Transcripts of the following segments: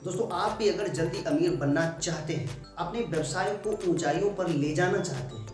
दोस्तों, आप भी अगर जल्दी अमीर बनना चाहते हैं, अपने व्यवसाय को ऊंचाइयों पर ले जाना चाहते हैं,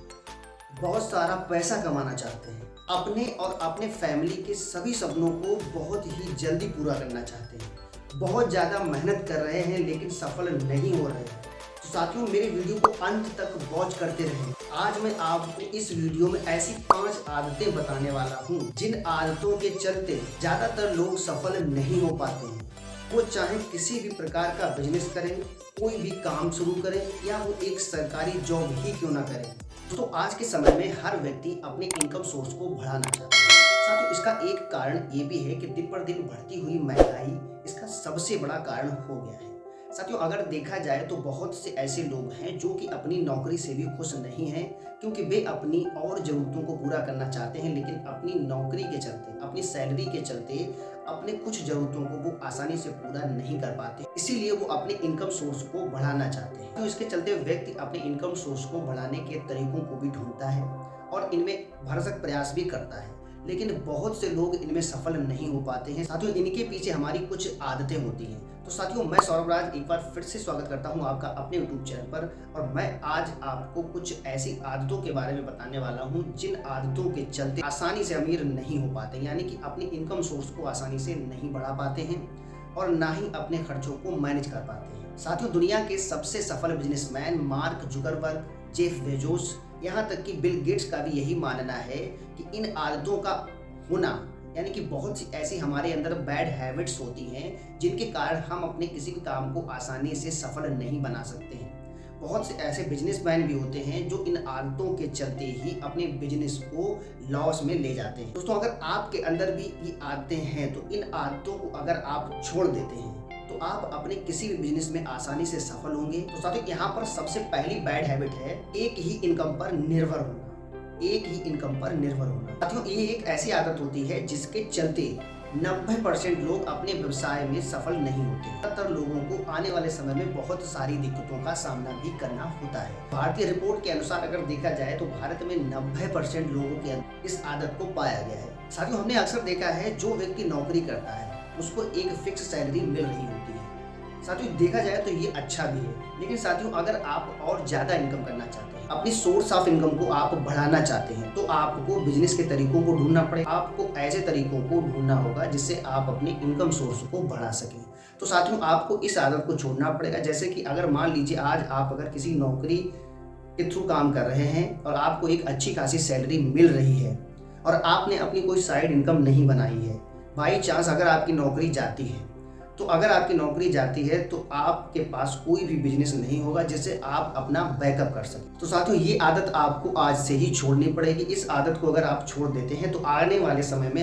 बहुत सारा पैसा कमाना चाहते हैं, अपने और अपने फैमिली के सभी सपनों को बहुत ही जल्दी पूरा करना चाहते हैं, बहुत ज़्यादा मेहनत कर रहे हैं लेकिन सफल नहीं हो रहे हैं, तो साथियों मेरे वीडियो को अंत तक वॉच करते रहें। आज मैं आपको इस वीडियो में ऐसी 5 आदतें बताने वाला हूँ जिन आदतों के चलते ज़्यादातर लोग सफल नहीं हो पाते हैं। वो चाहे किसी भी प्रकार का बिजनेस करें, कोई भी काम शुरू करें या वो एक सरकारी जॉब ही क्यों ना करें। दोस्तों, आज के समय में हर व्यक्ति अपने इनकम सोर्स को बढ़ाना चाहता है। साथियों, इसका एक कारण ये भी है कि दिन पर दिन बढ़ती हुई महंगाई इसका सबसे बड़ा कारण हो गया है। साथियों, अगर देखा जाए तो बहुत से ऐसे लोग हैं जो कि अपनी नौकरी से भी खुश नहीं हैं, क्योंकि वे अपनी और ज़रूरतों को पूरा करना चाहते हैं लेकिन अपनी नौकरी के चलते, अपनी सैलरी के चलते अपने कुछ ज़रूरतों को वो आसानी से पूरा नहीं कर पाते, इसीलिए वो अपने इनकम सोर्स को बढ़ाना चाहते हैं। तो इसके चलते व्यक्ति अपने इनकम सोर्स को बढ़ाने के तरीकों को भी ढूंढता है और इनमें भरसक प्रयास भी करता है, लेकिन बहुत से लोग इनमें सफल नहीं हो पाते हैं। साथियों, इनके पीछे हमारी कुछ आदतें होती हैं। तो साथियों, मैं सौरभ राज एक बार फिर से स्वागत करता हूं आपका अपने YouTube चैनल पर, और मैं आज आपको कुछ ऐसी आदतों के बारे में बताने वाला हूं जिन आदतों के चलते आसानी से अमीर नहीं हो पाते, यानी कि अपनी इनकम सोर्स को आसानी से नहीं बढ़ा पाते हैं और ना ही अपने खर्चों को मैनेज कर पाते हैं। साथियों, दुनिया के सबसे सफल businessman mark Zuckerberg, Jeff Bezos, यहाँ तक कि बिल गेट्स का भी यही मानना है कि इन आदतों का होना, यानी कि बहुत सी ऐसी हमारे अंदर बैड हैबिट्स होती हैं जिनके कारण हम अपने किसी भी काम को आसानी से सफल नहीं बना सकते हैं। बहुत से ऐसे बिजनेसमैन भी होते हैं जो इन आदतों के चलते ही अपने बिजनेस को लॉस में ले जाते हैं। दोस्तों, अगर आपके अंदर भी ये आदतें हैं तो इन आदतों को अगर आप छोड़ देते हैं तो आप अपने किसी भी बिजनेस में आसानी से सफल होंगे। तो साथियों, यहाँ पर सबसे पहली बैड हैबिट है एक ही इनकम पर निर्भर होना। एक ही इनकम पर निर्भर होना। साथियों, ये एक ऐसी आदत होती है जिसके चलते 90% लोग अपने व्यवसाय में सफल नहीं होते। ज्यादातर लोगों को आने वाले समय में बहुत सारी दिक्कतों का सामना भी करना होता है। भारतीय रिपोर्ट के अनुसार अगर देखा जाए तो भारत में 90% लोगों के अंदर इस आदत को पाया गया है। साथियों, हमने अक्सर देखा है जो व्यक्ति नौकरी करता है उसको एक फिक्स सैलरी मिल रही होती है। साथियों, देखा जाए तो ये अच्छा भी है, लेकिन साथियों अगर आप और ज़्यादा इनकम करना चाहते हैं, अपनी सोर्स ऑफ इनकम को आप बढ़ाना चाहते हैं, तो आपको बिजनेस के तरीकों को ढूंढना पड़ेगा। आपको ऐसे तरीकों को ढूंढना होगा जिससे आप अपने इनकम सोर्स को बढ़ा सकें। तो साथियों, आपको इस आदत को छोड़ना पड़ेगा। जैसे कि अगर मान लीजिए आज आप अगर किसी नौकरी के थ्रू काम कर रहे हैं और आपको एक अच्छी खासी सैलरी मिल रही है और आपने अपनी कोई साइड इनकम नहीं बनाई है, बाई चांस अगर आपकी नौकरी जाती है, तो अगर आपकी नौकरी जाती है तो आपके पास कोई भी बिजनेस नहीं होगा जिससे आप अपना बैकअप कर सकें। तो साथियों, ये आदत आपको आज से ही छोड़नी पड़ेगी। इस आदत को अगर आप छोड़ देते हैं तो आने वाले समय में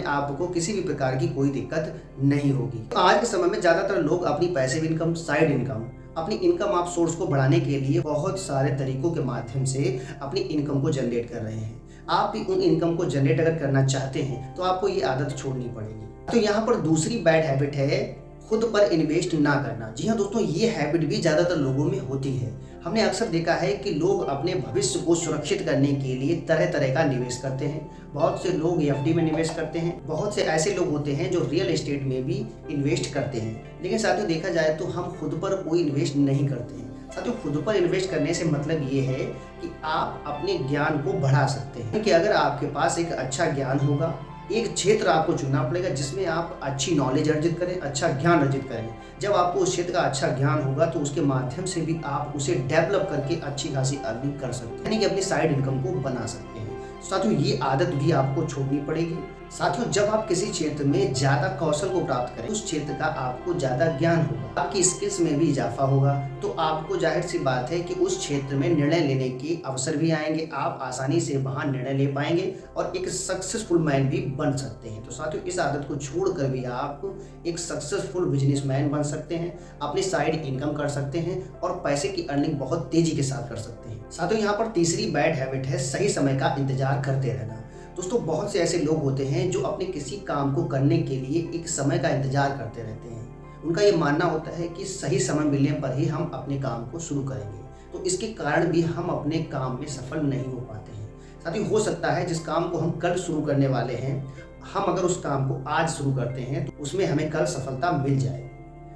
आपको किसी भी प्रकार की कोई दिक्कत नहीं होगी। तो आज के समय में ज़्यादातर लोग अपनी पैसिव इनकम, साइड इनकम, अपनी इनकम आप सोर्स को बढ़ाने के लिए बहुत सारे तरीकों के माध्यम से अपनी इनकम को जनरेट कर रहे हैं। आप भी उन इनकम को जनरेट अगर करना चाहते हैं तो आपको ये आदत छोड़नी पड़ेगी। तो यहाँ पर दूसरी बैड हैबिट है खुद पर इन्वेस्ट ना करना। जी हाँ दोस्तों, ये हैबिट भी ज़्यादातर लोगों में होती है। हमने अक्सर देखा है कि लोग अपने भविष्य को सुरक्षित करने के लिए तरह तरह का निवेश करते हैं। बहुत से लोग एफडी में निवेश करते हैं, बहुत से ऐसे लोग होते हैं जो रियल एस्टेट में भी इन्वेस्ट करते हैं। लेकिन साथियों, देखा जाए तो हम खुद पर कोई इन्वेस्ट नहीं करते हैं। साथियों, खुद पर इन्वेस्ट करने से मतलब ये है कि आप अपने ज्ञान को बढ़ा सकते हैं। कि अगर आपके पास एक अच्छा ज्ञान होगा, एक क्षेत्र आपको चुनना पड़ेगा जिसमें आप अच्छी नॉलेज अर्जित करें, अच्छा ज्ञान अर्जित करें। जब आपको उस क्षेत्र का अच्छा ज्ञान होगा तो उसके माध्यम से भी आप उसे डेवलप करके अच्छी खासी अर्निंग कर सकते हैं, यानी कि अपनी साइड इनकम को बना सकते हैं। साथियों, ये आदत भी आपको छोड़नी पड़ेगी। साथियों, जब आप किसी क्षेत्र में ज़्यादा कौशल को प्राप्त करें, उस क्षेत्र का आपको ज़्यादा ज्ञान होगा, आपकी स्किल्स में भी इजाफा होगा, तो आपको जाहिर सी बात है कि उस क्षेत्र में निर्णय लेने के अवसर भी आएंगे। आप आसानी से वहाँ निर्णय ले पाएंगे और एक सक्सेसफुल मैन भी बन सकते हैं। तो साथियों, इस आदत को छोड़कर भी आप एक सक्सेसफुल बिजनेसमैन बन सकते हैं, अपनी साइड इनकम कर सकते हैं और पैसे की अर्निंग बहुत तेजी के साथ कर सकते हैं। साथियों, यहाँ पर तीसरी बैड हैबिट है सही समय का इंतजार करते रहना। दोस्तों, बहुत से ऐसे लोग होते हैं जो अपने किसी काम को करने के लिए एक समय का इंतजार करते रहते हैं। उनका ये मानना होता है कि सही समय मिलने पर ही हम अपने काम को शुरू करेंगे, तो इसके कारण भी हम अपने काम में सफल नहीं हो पाते हैं। साथ ही हो सकता है जिस काम को हम कल शुरू करने वाले हैं हम अगर उस काम को आज शुरू करते हैं तो उसमें हमें कल सफलता मिल जाएगी।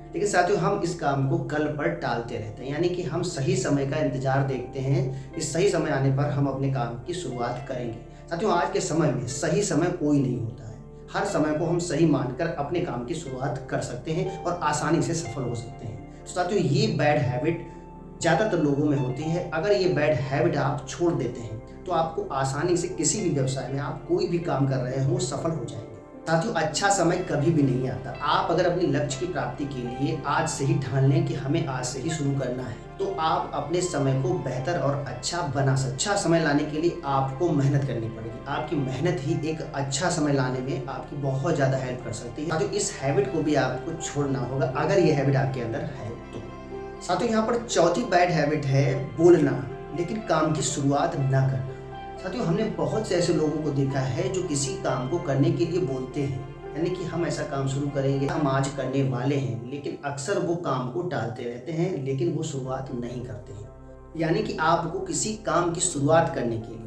लेकिन साथियों हम इस काम को कल पर टालते रहते हैं, यानी कि हम सही समय का इंतजार देखते हैं कि सही समय आने पर हम अपने काम की शुरुआत करेंगे। साथियों आज के समय में सही समय कोई नहीं होता है। हर समय को हम सही मानकर अपने काम की शुरुआत कर सकते हैं और आसानी से सफल हो सकते हैं। तो साथियों ये बैड हैबिट ज़्यादातर लोगों में होती है। अगर ये बैड हैबिट आप छोड़ देते हैं तो आपको आसानी से किसी भी व्यवसाय में आप कोई भी काम कर रहे हो सफल हो जाएंगे। साथियों अच्छा समय कभी भी नहीं आता। आप अगर अपने लक्ष्य की प्राप्ति के लिए आज से ही ठान लें कि हमें आज से ही शुरू करना है तो आप अपने समय को बेहतर और अच्छा बना सकते। अच्छा समय लाने के लिए आपको मेहनत करनी पड़ेगी। आपकी मेहनत ही एक अच्छा समय लाने में आपकी बहुत ज़्यादा हेल्प कर सकती है। साथियों इस हैबिट को भी आपको छोड़ना होगा अगर ये हैबिट आपके अंदर है तो। साथियों यहाँ पर चौथी बैड हैबिट है बोलना लेकिन काम की शुरुआत ना करना। साथियों हमने बहुत से ऐसे लोगों को देखा है जो किसी काम को करने के लिए बोलते हैं, यानी कि हम ऐसा काम शुरू करेंगे, हम आज करने वाले हैं, लेकिन अक्सर वो काम को टालते रहते हैं, लेकिन वो शुरुआत नहीं करते हैं। यानी कि आपको किसी काम की शुरुआत करने के लिए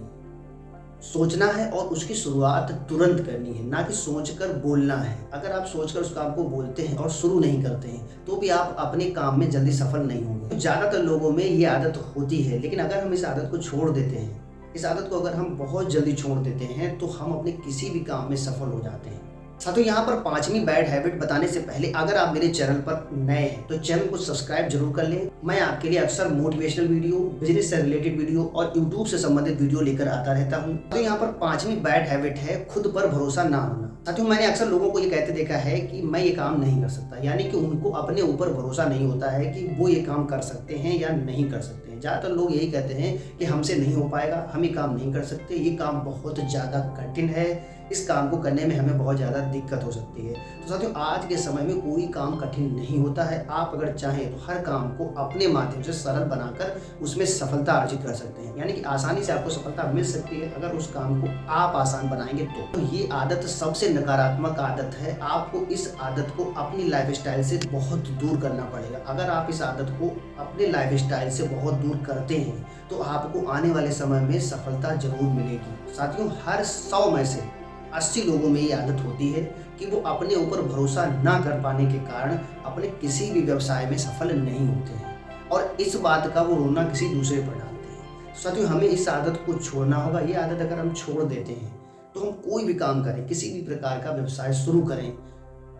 सोचना है और उसकी शुरुआत तुरंत करनी है, ना कि सोचकर बोलना है। अगर आप सोचकर उस काम को बोलते हैं और शुरू नहीं करते हैं तो भी आप अपने काम में जल्दी सफल नहीं होंगे। ज़्यादातर लोगों में ये आदत होती है, लेकिन अगर हम इस आदत को छोड़ देते हैं, इस आदत को अगर हम बहुत जल्दी छोड़ देते हैं तो हम अपने किसी भी काम में सफल हो जाते हैं। साथियों यहाँ पर पांचवी बैड हैबिट बताने से पहले अगर आप मेरे चैनल पर नए हैं तो चैनल को सब्सक्राइब जरूर कर लें। मैं आपके लिए अक्सर मोटिवेशनल वीडियो, बिजनेस से रिलेटेड वीडियो और यूट्यूब से संबंधित वीडियो लेकर आता रहता हूँ। तो यहाँ पर पांचवी बैड हैबिट है खुद पर भरोसा ना होना। साथियों मैंने अक्सर लोगों को ये कहते देखा है कि मैं ये काम नहीं कर सकता, यानी कि उनको अपने ऊपर भरोसा नहीं होता है कि वो ये काम कर सकते हैं या नहीं कर सकते हैं। ज़्यादातर लोग यही कहते हैं कि हमसे नहीं हो पाएगा, हम ये काम नहीं कर सकते, ये काम बहुत ज़्यादा कठिन है, इस काम को करने में हमें बहुत ज़्यादा दिक्कत हो सकती है। तो साथियों आज के समय में कोई काम कठिन नहीं होता है। आप अगर चाहें तो हर काम को अपने माध्यम से सरल बनाकर उसमें सफलता अर्जित कर सकते हैं, यानी कि आसानी से आपको सफलता मिल सकती है अगर उस काम को आप आसान बनाएंगे तो ये आदत सबसे नकारात्मक आदत है। आपको इस आदत को अपनी लाइफस्टाइल से बहुत दूर करना पड़ेगा। अगर आप इस आदत को अपने लाइफस्टाइल से बहुत दूर करते हैं तो आपको आने वाले समय में सफलता जरूर मिलेगी। साथियों हर 100 में से 80 लोगों में ये आदत होती है कि वो अपने ऊपर भरोसा ना कर पाने के कारण अपने किसी भी व्यवसाय में सफल नहीं होते हैं और इस बात का वो रोना किसी दूसरे पर डालते हैं। साथियों हमें इस आदत को छोड़ना होगा। ये आदत अगर हम छोड़ देते हैं तो हम कोई भी काम करें, किसी भी प्रकार का व्यवसाय शुरू करें,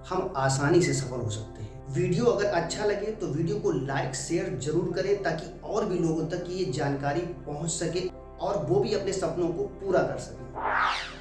हम आसानी से सफल हो सकते हैं। वीडियो अगर अच्छा लगे तो वीडियो को लाइक शेयर जरूर करें ताकि और भी लोगों तक ये जानकारी पहुंच सके और वो भी अपने सपनों को पूरा कर सकें।